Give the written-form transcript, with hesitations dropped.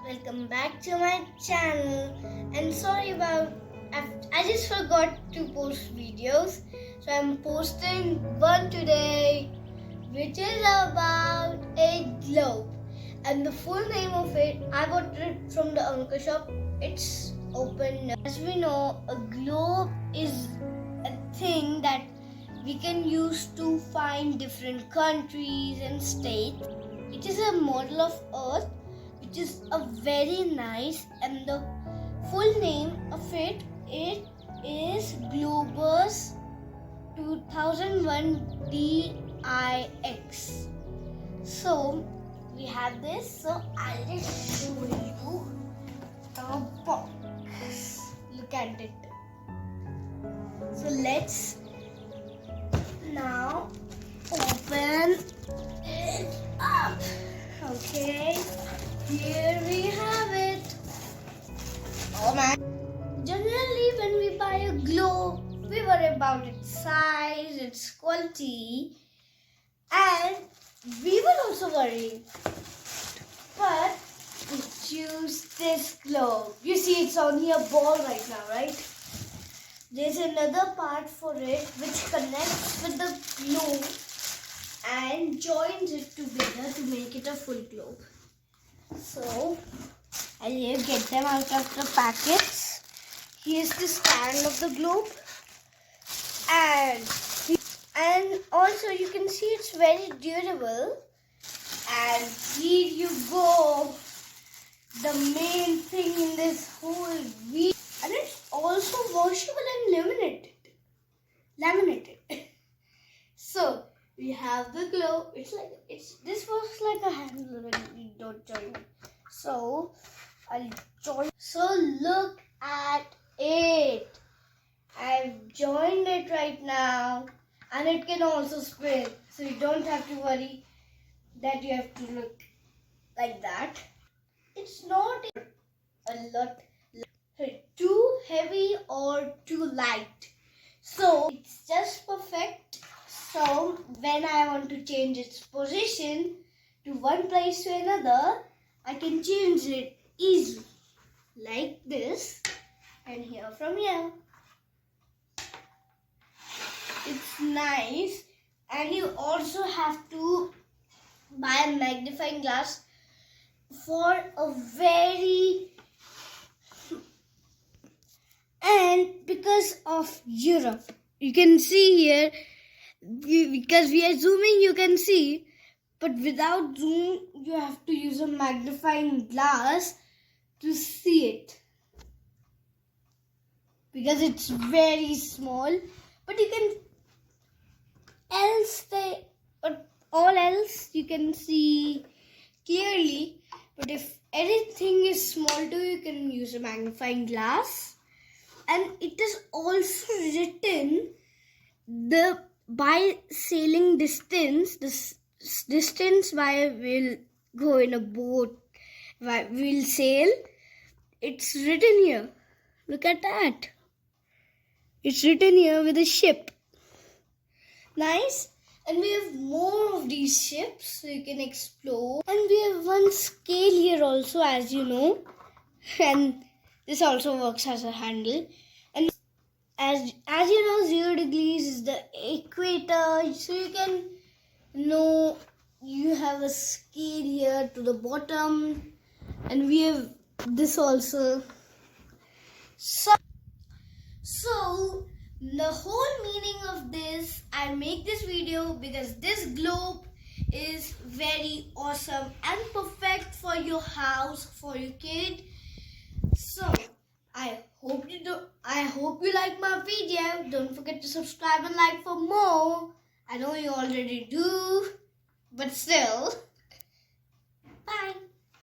welcome back to my channel. And sorry about I just forgot to post videos, so I'm posting one today, which is about a globe. And the full name of it, I bought it from the uncle shop. It's open. As we know, a globe is a thing that we can use to find different countries and states. It is a model of Earth, which is a very nice, and the full name of it is Globus 2001 DIX. So we have this. So I'll just show you the box. Look at it. So let's now open it up. Okay, here we have it. Oh man. Generally, when we buy a globe, we worry about its size, its quality, and we will also worry. But we choose this globe. You see, it's on your ball right now, right? There's another part for it which connects with the globe and joins it together to make it a full globe. So I'll get them out of the packets. Here's the stand of the globe, and also you can see it's very durable. And here you go, the main thing in this whole video. And it's also washable and laminated. So we have the globe. This works like a handle when we don't join it. So I'll join. So look at it. I've joined it right now, and it can also spin. So you don't have to worry that you have to look like that. It's not a lot too heavy or too light. So it's just perfect. So when I want to change its position to one place to another, I can change it easily, like this, and here from here. It's nice, and you also have to buy a magnifying glass for a very, and because of Europe, you can see here, because we are zooming, you can see, but without zoom, you have to use a magnifying glass to see it, because it's very small. But you can all else you can see clearly. But if anything is small too, you can use a magnifying glass. And it is also written by sailing distance, this distance why we'll go in a boat, why we'll sail. It's written here. Look at that. It's written here with a ship. Nice. And we have more of these ships so you can explore. And we have one scale here also, as you know. And this also works as a handle. And as you know, 0 degrees is the equator. So you can know you have a scale here to the bottom. And we have this also. So the whole meaning of this, I make this video because this globe is very awesome and perfect for your house, for your kid. So I hope you like my video. Don't forget to subscribe and like for more. I know you already do, but still. Bye.